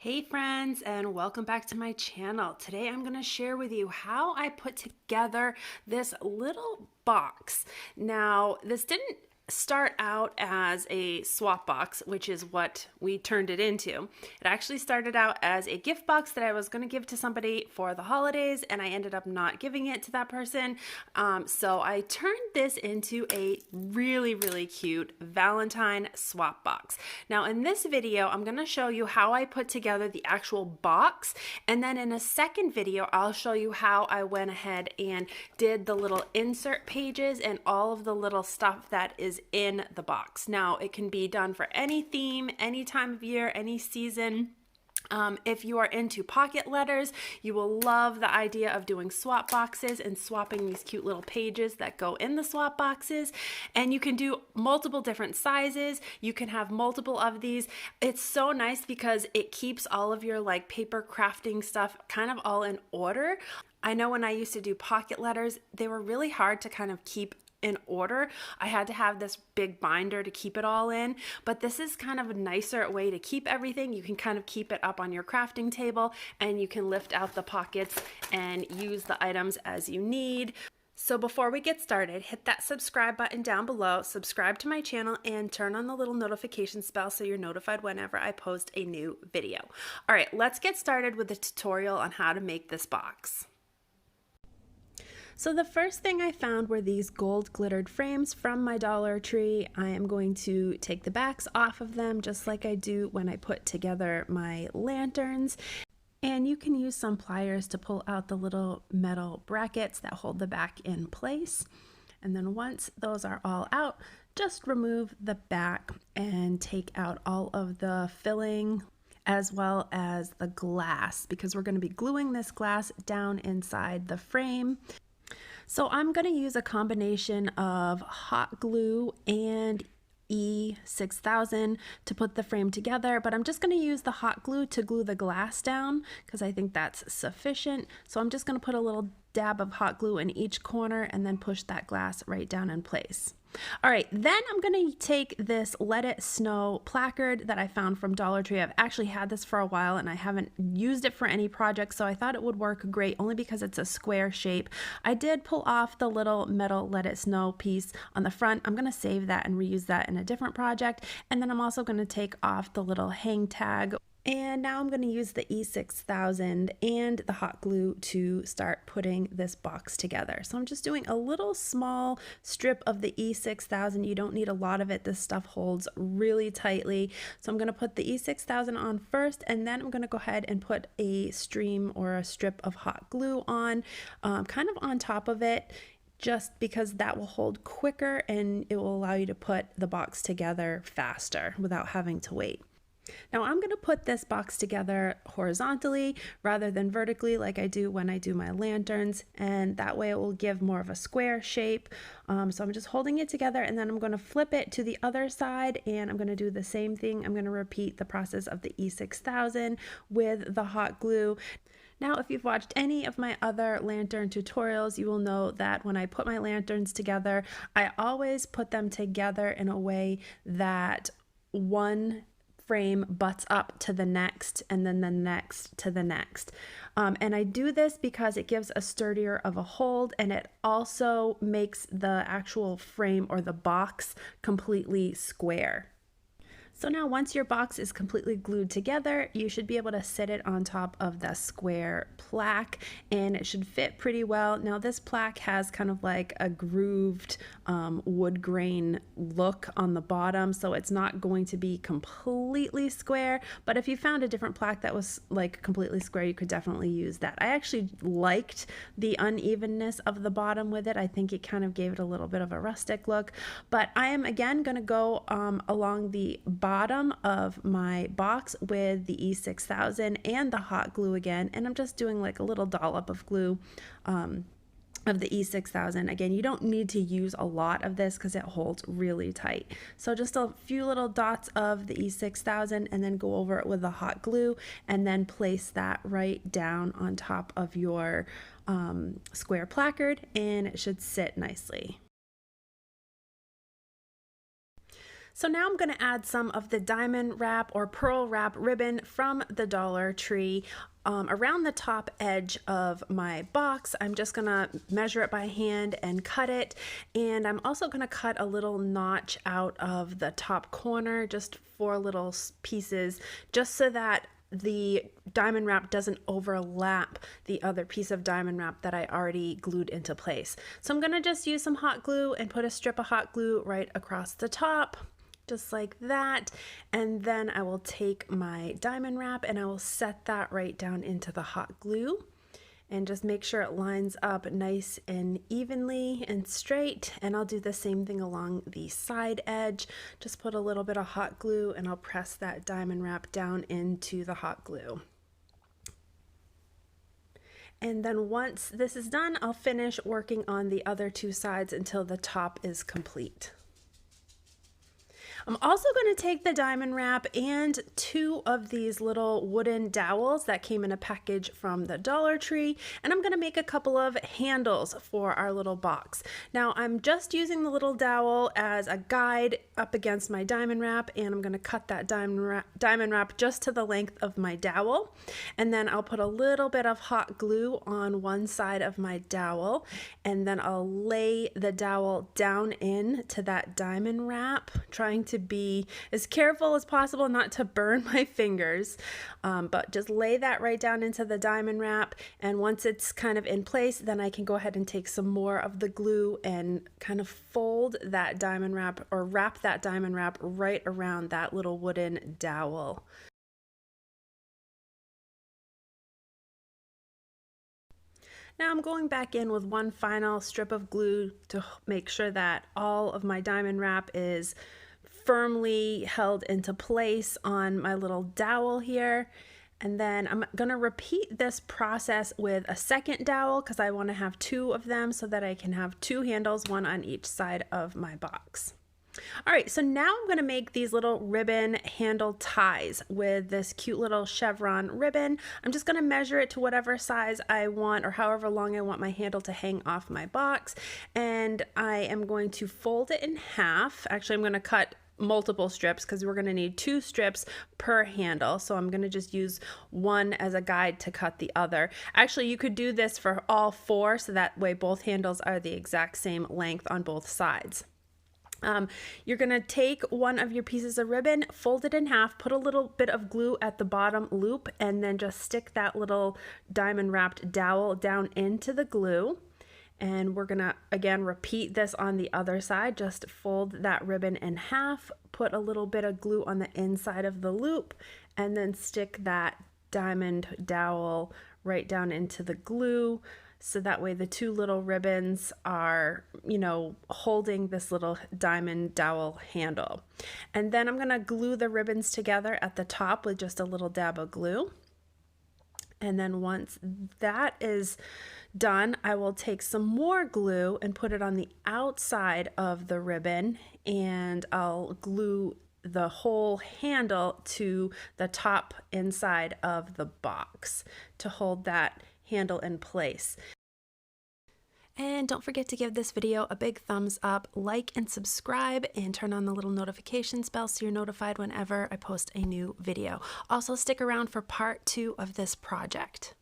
Hey friends, and welcome back to my channel. Today I'm going to share with you how I put together this little box. Now, this didn't start out as a swap box, which is what we turned it into. It actually started out as a gift box that I was going to give to somebody for the holidays, and I ended up not giving it to that person. So I turned this into a really cute Valentine swap box. Now in this video, I'm going to show you how I put together the actual box, and then in a second video, I'll show you how I went ahead and did the little insert pages and all of the little stuff that is in the box. Now, it can be done for any theme, any time of year, any season. If you are into pocket letters, you will love the idea of doing swap boxes and swapping these cute little pages that go in the swap boxes. And you can do multiple different sizes. You can have multiple of these. It's so nice because it keeps all of your paper crafting stuff kind of all in order. I know when I used to do pocket letters, they were really hard to kind of keep in order. I had to have this big binder to keep it all in, but this is kind of a nicer way to keep everything. You can kind of keep it up on your crafting table, and you can lift out the pockets and use the items as you need. So before we get started, hit that subscribe button down below, subscribe to my channel, and turn on the little notification bell so you're notified whenever I post a new video. All right, let's get started with the tutorial on how to make this box. So the first thing I found were these gold glittered frames from my Dollar Tree. I am going to take the backs off of them just like I do when I put together my lanterns. And you can use some pliers to pull out the little metal brackets that hold the back in place. And then once those are all out, just remove the back and take out all of the filling as well as the glass, because we're going to be gluing this glass down inside the frame. So I'm going to use a combination of hot glue and E6000 to put the frame together, but I'm just going to use the hot glue to glue the glass down because I think that's sufficient. So I'm just going to put a little dab of hot glue in each corner and then push that glass right down in place. All right, then I'm going to take this Let It Snow placard that I found from Dollar Tree. I've actually had this for a while and I haven't used it for any project, so I thought it would work great only because it's a square shape. I did pull off the little metal Let It Snow piece on the front. I'm going to save that and reuse that in a different project. And then I'm also going to take off the little hang tag. And now I'm going to use the E6000 and the hot glue to start putting this box together. So I'm just doing a little small strip of the E6000. You don't need a lot of it. This stuff holds really tightly. So I'm going to put the E6000 on first, and then I'm going to go ahead and put a stream or a strip of hot glue on, kind of on top of it, just because that will hold quicker and it will allow you to put the box together faster without having to wait. Now I'm going to put this box together horizontally rather than vertically like I do when I do my lanterns, and that way it will give more of a square shape. So I'm just holding it together, and then I'm going to flip it to the other side, and I'm going to do the same thing. I'm going to repeat the process of the E6000 with the hot glue. Now, if you've watched any of my other lantern tutorials, you will know that when I put my lanterns together, I always put them together in a way that one frame butts up to the next and then the next to the next. And I do this because it gives a sturdier of a hold, and it also makes the actual frame or the box completely square. So now once your box is completely glued together, you should be able to sit it on top of the square plaque, and it should fit pretty well. Now this plaque has kind of like a grooved wood grain look on the bottom, so it's not going to be completely square, but if you found a different plaque that was like completely square, you could definitely use that. I actually liked the unevenness of the bottom with it. I think it kind of gave it a little bit of a rustic look, but I am again going to go along the bottom of my box with the E6000 and the hot glue again, and I'm just doing like a little dollop of glue of the E6000. Again, you don't need to use a lot of this because it holds really tight. So just a few little dots of the E6000 and then go over it with the hot glue and then place that right down on top of your square placard, and it should sit nicely. So now I'm going to add some of the diamond wrap or pearl wrap ribbon from the Dollar Tree around the top edge of my box. I'm just going to measure it by hand and cut it. And I'm also going to cut a little notch out of the top corner, just 4 little pieces, just so that the diamond wrap doesn't overlap the other piece of diamond wrap that I already glued into place. So I'm going to just use some hot glue and put a strip of hot glue right across the top, just like that. And then I will take my diamond wrap and I will set that right down into the hot glue and just make sure it lines up nice and evenly and straight. And I'll do the same thing along the side edge. Just put a little bit of hot glue and I'll press that diamond wrap down into the hot glue. And then once this is done, I'll finish working on the other 2 sides until the top is complete. I'm also going to take the diamond wrap and 2 of these little wooden dowels that came in a package from the Dollar Tree, and I'm going to make a couple of handles for our little box. Now I'm just using the little dowel as a guide up against my diamond wrap, and I'm going to cut that diamond wrap just to the length of my dowel, and then I'll put a little bit of hot glue on one side of my dowel, and then I'll lay the dowel down into that diamond wrap, trying to be as careful as possible not to burn my fingers, but just lay that right down into the diamond wrap. And once it's kind of in place, then I can go ahead and take some more of the glue and kind of fold that diamond wrap or wrap that diamond wrap right around that little wooden dowel. Now I'm going back in with one final strip of glue to make sure that all of my diamond wrap is firmly held into place on my little dowel here. And then I'm going to repeat this process with a second dowel because I want to have 2 of them so that I can have 2 handles, one on each side of my box. All right, so now I'm going to make these little ribbon handle ties with this cute little chevron ribbon. I'm just going to measure it to whatever size I want or however long I want my handle to hang off my box. And I am going to fold it in half. Actually, I'm going to cut multiple strips because we're going to need 2 strips per handle. So I'm going to just use one as a guide to cut the other. Actually, you could do this for all 4 so that way both handles are the exact same length on both sides. You're going to take one of your pieces of ribbon, fold it in half, put a little bit of glue at the bottom loop, and then just stick that little diamond wrapped dowel down into the glue. And we're going to, again, repeat this on the other side. Just fold that ribbon in half, put a little bit of glue on the inside of the loop, and then stick that diamond dowel right down into the glue. So that way the 2 little ribbons are, holding this little diamond dowel handle. And then I'm going to glue the ribbons together at the top with just a little dab of glue. And then once that is done, I will take some more glue and put it on the outside of the ribbon, and I'll glue the whole handle to the top inside of the box to hold that handle in place. And don't forget to give this video a big thumbs up, like and subscribe, and turn on the little notifications bell so you're notified whenever I post a new video. Also, stick around for part 2 of this project.